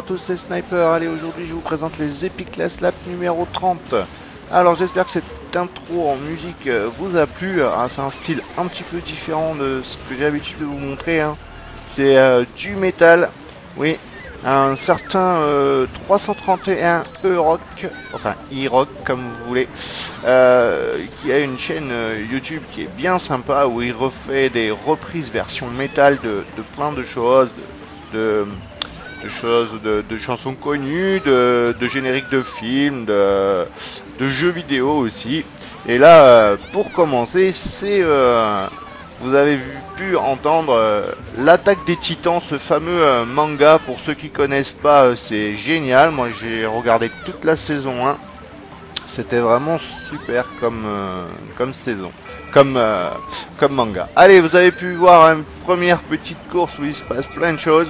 tous, c'est Sniper. Allez, aujourd'hui je vous présente les Epic Last Lap numéro 30. Alors j'espère que cette intro en musique vous a plu. C'est un style un petit peu différent de ce que j'ai l'habitude de vous montrer. C'est du métal, oui, un certain 331 E-Rock, enfin E-Rock comme vous voulez, qui a une chaîne YouTube qui est bien sympa, où il refait des reprises version métal de plein de choses, de chansons connues, de génériques de films, de jeux vidéo aussi. Et là, pour commencer, c'est vous avez pu entendre l'attaque des titans, ce fameux manga. Pour ceux qui connaissent pas, c'est génial. Moi j'ai regardé toute la saison 1. C'était vraiment super comme saison, comme manga. Allez, vous avez pu voir une première petite course où il se passe plein de choses.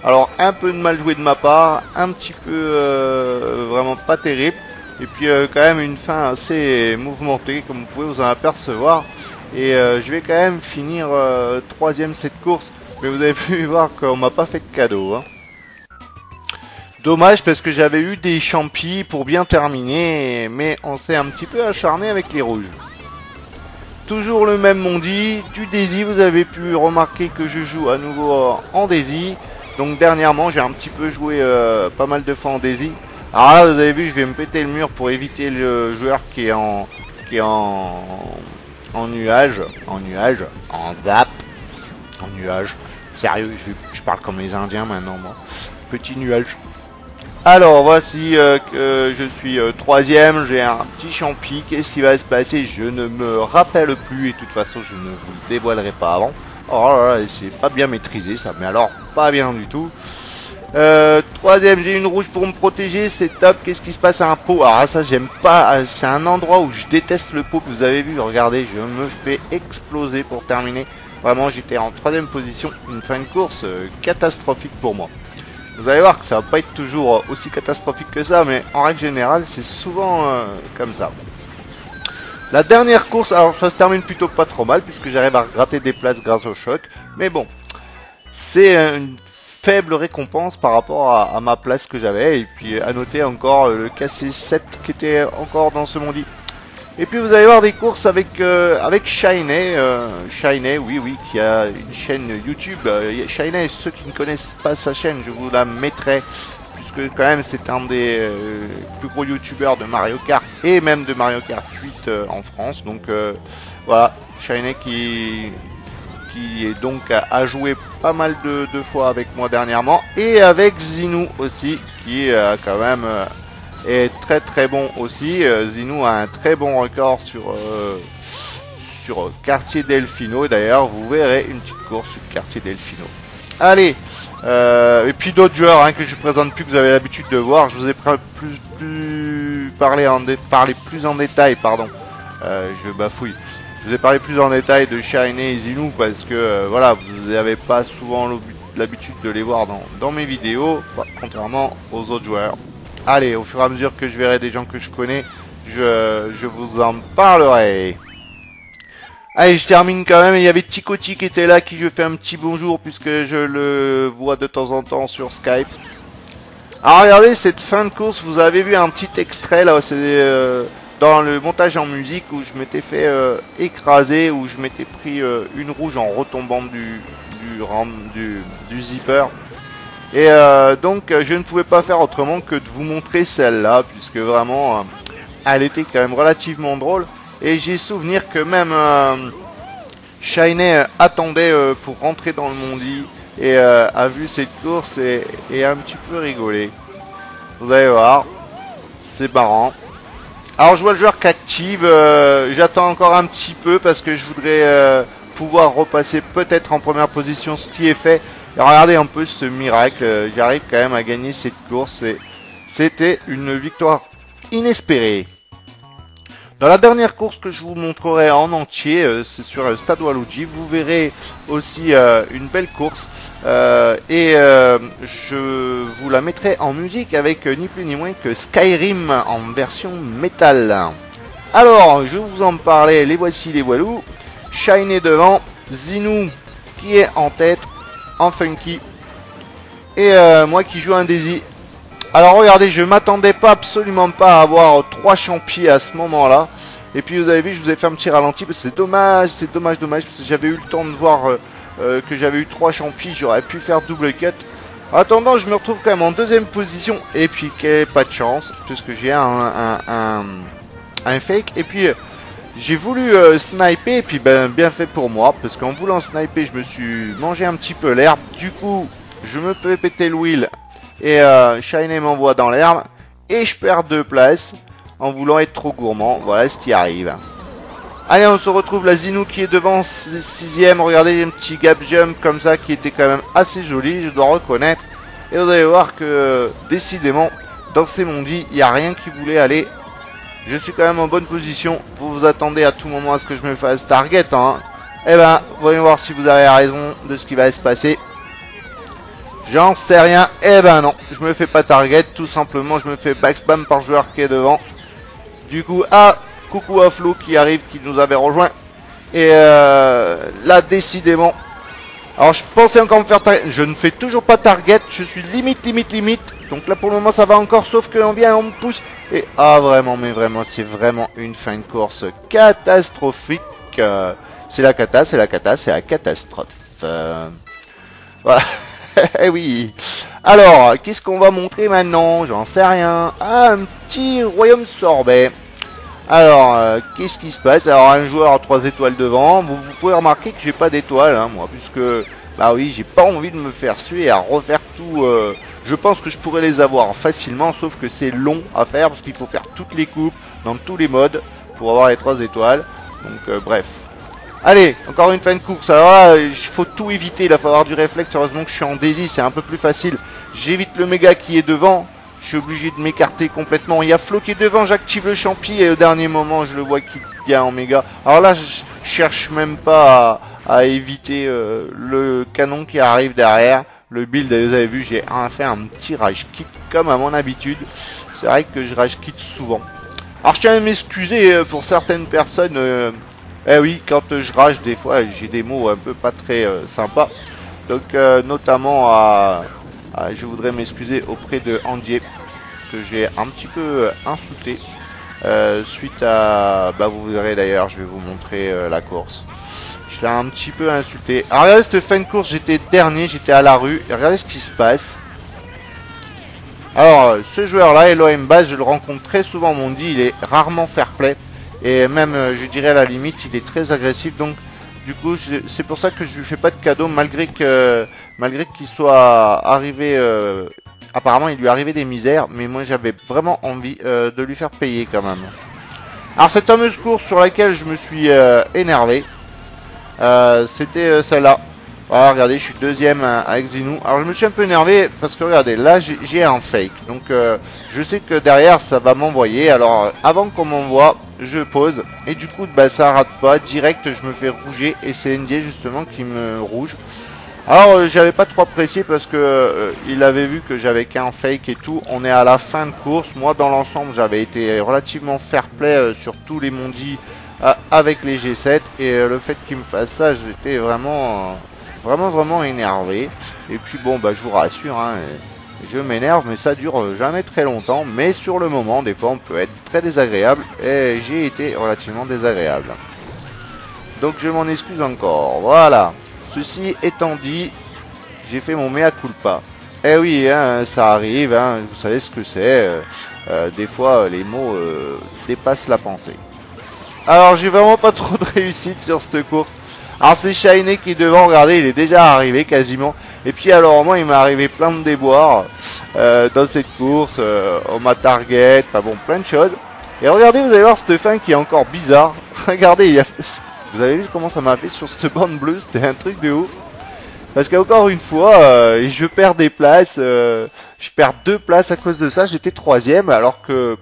Alors un peu de mal joué de ma part, un petit peu vraiment pas terrible. Et puis quand même une fin assez mouvementée, comme vous pouvez vous en apercevoir. Et je vais quand même finir troisième cette course. Mais vous avez pu voir qu'on m'a pas fait de cadeau. Dommage, parce que j'avais eu des champis pour bien terminer. Mais on s'est un petit peu acharné avec les rouges. Toujours le même Mondi, du Daisy. Vous avez pu remarquer que je joue à nouveau en Daisy. Donc dernièrement j'ai un petit peu joué pas mal de fois en Daisy. Alors là vous avez vu, je vais me péter le mur pour éviter le joueur qui est en nuage, en zap, en nuage. Sérieux, je parle comme les Indiens maintenant moi. Petit nuage. Alors voici que je suis troisième, j'ai un petit champi. Qu'est-ce qui va se passer? Je ne me rappelle plus et de toute façon je ne vous le dévoilerai pas avant. Oh là là, c'est pas bien maîtrisé ça, mais alors pas bien du tout. Troisième, j'ai une rouge pour me protéger, c'est top. Qu'est-ce qui se passe à un pot? Alors ça j'aime pas, c'est un endroit où je déteste le pot. Vous avez vu, regardez, je me fais exploser pour terminer. Vraiment j'étais en troisième position, une fin de course catastrophique pour moi. Vous allez voir que ça va pas être toujours aussi catastrophique que ça, mais en règle générale c'est souvent comme ça. La dernière course, alors ça se termine plutôt pas trop mal puisque j'arrive à gratter des places grâce au choc. Mais bon, c'est une faible récompense par rapport à ma place que j'avais. Et puis à noter encore le KC7 qui était encore dans ce mondi. Et puis vous allez voir des courses avec Shiny, oui, qui a une chaîne YouTube. Shiny, ceux qui ne connaissent pas sa chaîne, je vous la mettrai. Puisque quand même c'est un des plus gros youtubeurs de Mario Kart et même de Mario Kart 8 en France. Donc voilà, Shiny qui est donc a joué pas mal de fois avec moi dernièrement. Et avec Zinou aussi, qui quand même est très très bon aussi. Zinou a un très bon record sur Quartier Delfino. D'ailleurs vous verrez une petite course sur Quartier Delfino. Allez, et puis d'autres joueurs que je présente plus, que vous avez l'habitude de voir. Je vous ai parlé plus en détail, pardon. Je bafouille. Je vous ai parlé plus en détail de Shiny et Zinou parce que voilà, vous n'avez pas souvent l'habitude de les voir dans mes vidéos, contrairement aux autres joueurs. Allez, au fur et à mesure que je verrai des gens que je connais, je vous en parlerai. Allez, je termine quand même. Il y avait Ticoti qui était là, qui je fais un petit bonjour puisque je le vois de temps en temps sur Skype. Alors regardez cette fin de course, vous avez vu un petit extrait là, c'est dans le montage en musique où je m'étais fait écraser, où je m'étais pris une rouge en retombant du zipper. Et donc je ne pouvais pas faire autrement que de vous montrer celle-là, puisque vraiment elle était quand même relativement drôle. Et j'ai souvenir que même Shiny attendait pour rentrer dans le mondi et a vu cette course et a un petit peu rigolé. Vous allez voir, c'est marrant. Alors je vois le joueur qui active, j'attends encore un petit peu parce que je voudrais pouvoir repasser peut-être en première position, ce qui est fait. Et regardez un peu ce miracle, j'arrive quand même à gagner cette course et c'était une victoire inespérée. Dans la dernière course que je vous montrerai en entier, c'est sur Stade Waluigi. Vous verrez aussi une belle course et je vous la mettrai en musique avec ni plus ni moins que Skyrim en version métal. Alors, je vous en parlais, les voici les voilous. Shiny devant, Zinou qui est en tête, en funky. Et moi qui joue un Daisy Alors regardez, je m'attendais pas, absolument pas à avoir 3 champis à ce moment-là. Et puis vous avez vu, je vous ai fait un petit ralenti, parce que c'est dommage, parce que j'avais eu le temps de voir que j'avais eu 3 champis, j'aurais pu faire double cut. En attendant, je me retrouve quand même en deuxième position, et puis pas de chance, puisque j'ai un fake. Et puis j'ai voulu sniper, et puis ben, bien fait pour moi, parce qu'en voulant sniper, je me suis mangé un petit peu l'herbe. Du coup, je me peux péter le wheel, et Shiny m'envoie dans l'herbe, et je perds 2 places, en voulant être trop gourmand. Voilà ce qui arrive. Allez, on se retrouve la Zinou qui est devant 6ème. Regardez, un petit gap jump comme ça qui était quand même assez joli, je dois reconnaître. Et vous allez voir que décidément, dans ces mondis, il n'y a rien qui voulait aller. Je suis quand même en bonne position. Vous vous attendez à tout moment à ce que je me fasse target, hein. Eh ben, voyons voir si vous avez raison de ce qui va se passer. J'en sais rien. Eh ben non, je me fais pas target. Tout simplement, je me fais backspam par joueur qui est devant. Du coup, coucou à Flo qui arrive, qui nous avait rejoint. Et là, décidément. Alors, je pensais encore me faire target. Je ne fais toujours pas target. Je suis limite. Donc là, pour le moment, ça va encore. Sauf que l'on vient, on me pousse. Et vraiment, mais vraiment, c'est vraiment une fin de course catastrophique. C'est la catastrophe. Voilà. Eh oui. Alors, qu'est-ce qu'on va montrer maintenant? J'en sais rien. Ah, un petit royaume sorbet. Alors, qu'est-ce qui se passe? Alors, un joueur à 3 étoiles devant. Vous pouvez remarquer que j'ai pas d'étoiles, hein, moi, puisque, bah oui, j'ai pas envie de me faire suer et à refaire tout. Je pense que je pourrais les avoir facilement, sauf que c'est long à faire, parce qu'il faut faire toutes les coupes, dans tous les modes, pour avoir les 3 étoiles. Donc, bref. Allez, encore une fin de course. Alors là, il faut tout éviter, il va falloir du réflexe. Heureusement que je suis en Daisy, c'est un peu plus facile. J'évite le méga qui est devant. Je suis obligé de m'écarter complètement. Il y a Flo qui est devant, j'active le champi et au dernier moment, je le vois qui vient en méga. Alors là, je cherche même pas à éviter le canon qui arrive derrière. Le build, vous avez vu, j'ai fait un petit rage kit comme à mon habitude. C'est vrai que je rage kit souvent. Alors je tiens à m'excuser pour certaines personnes. Eh oui, quand je rage, des fois, j'ai des mots un peu pas très sympas. Donc, notamment, je voudrais m'excuser auprès de Andier, que j'ai un petit peu insulté. Suite à... Bah, vous verrez d'ailleurs, je vais vous montrer la course. Je l'ai un petit peu insulté. Alors, regardez cette fin de course, j'étais dernier, j'étais à la rue. Et regardez ce qui se passe. Alors, ce joueur-là, Elohim Bass, je le rencontre très souvent, on dit, il est rarement fair play. Et même, je dirais à la limite, il est très agressif. Donc, du coup, c'est pour ça que je lui fais pas de cadeau, malgré qu'il soit arrivé. Apparemment, il lui est arrivé des misères, mais moi, j'avais vraiment envie de lui faire payer quand même. Alors, cette fameuse course sur laquelle je me suis énervé, c'était celle-là. Voilà, regardez, je suis deuxième avec Zinou. Alors, je me suis un peu énervé parce que, regardez, là, j'ai un fake. Donc, je sais que derrière, ça va m'envoyer. Alors, avant qu'on m'envoie, je pose. Et du coup, bah, ça rate pas. Direct, je me fais rouger. Et c'est ND, justement, qui me rouge. Alors, j'avais pas trop apprécié parce que il avait vu que j'avais qu'un fake et tout. On est à la fin de course. Moi, dans l'ensemble, j'avais été relativement fair play sur tous les mondis avec les G7. Et le fait qu'il me fasse ça, j'étais vraiment... vraiment énervé. Et puis bon, bah je vous rassure, hein, je m'énerve, mais ça dure jamais très longtemps. Mais sur le moment, des fois on peut être très désagréable. Et j'ai été relativement désagréable. Donc je m'en excuse encore. Voilà. Ceci étant dit, j'ai fait mon mea culpa. Eh oui, hein, ça arrive, hein, vous savez ce que c'est. Des fois les mots dépassent la pensée. Alors j'ai vraiment pas trop de réussite sur cette course. Alors c'est Shiny qui est devant, regardez, il est déjà arrivé quasiment. Et puis alors moi il m'est arrivé plein de déboires dans cette course, on m'a target, enfin bon, plein de choses. Et regardez, vous allez voir cette fin qui est encore bizarre. Regardez, vous avez vu comment ça m'a fait sur cette bande bleue, c'était un truc de ouf. Parce qu'encore une fois, je perds des places, je perds 2 places à cause de ça, j'étais 3ème alors que...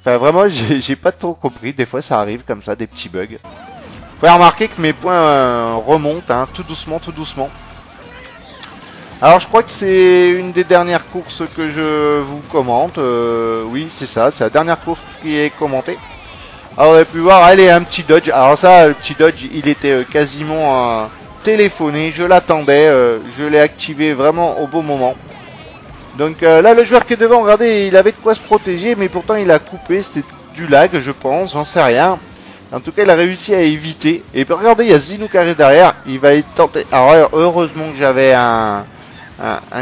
Enfin vraiment, j'ai pas trop compris, des fois ça arrive comme ça, des petits bugs. Vous pouvez remarquer que mes points remontent, hein, tout doucement. Alors je crois que c'est une des dernières courses que je vous commente. Oui, c'est ça, c'est la dernière course qui est commentée. Alors vous avez pu voir, allez, un petit dodge. Alors ça, le petit dodge, il était quasiment téléphoné. Je l'attendais, je l'ai activé vraiment au bon moment. Donc là, le joueur qui est devant, regardez, il avait de quoi se protéger, mais pourtant il a coupé. C'était du lag, je pense, j'en sais rien. En tout cas, il a réussi à éviter. Et puis regardez, il y a Zinou qui arrive derrière. Il va y tenter. Alors heureusement que j'avais un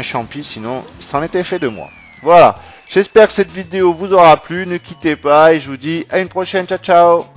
champi, sinon ça en était fait de moi. Voilà. J'espère que cette vidéo vous aura plu. Ne quittez pas et je vous dis à une prochaine. Ciao, ciao.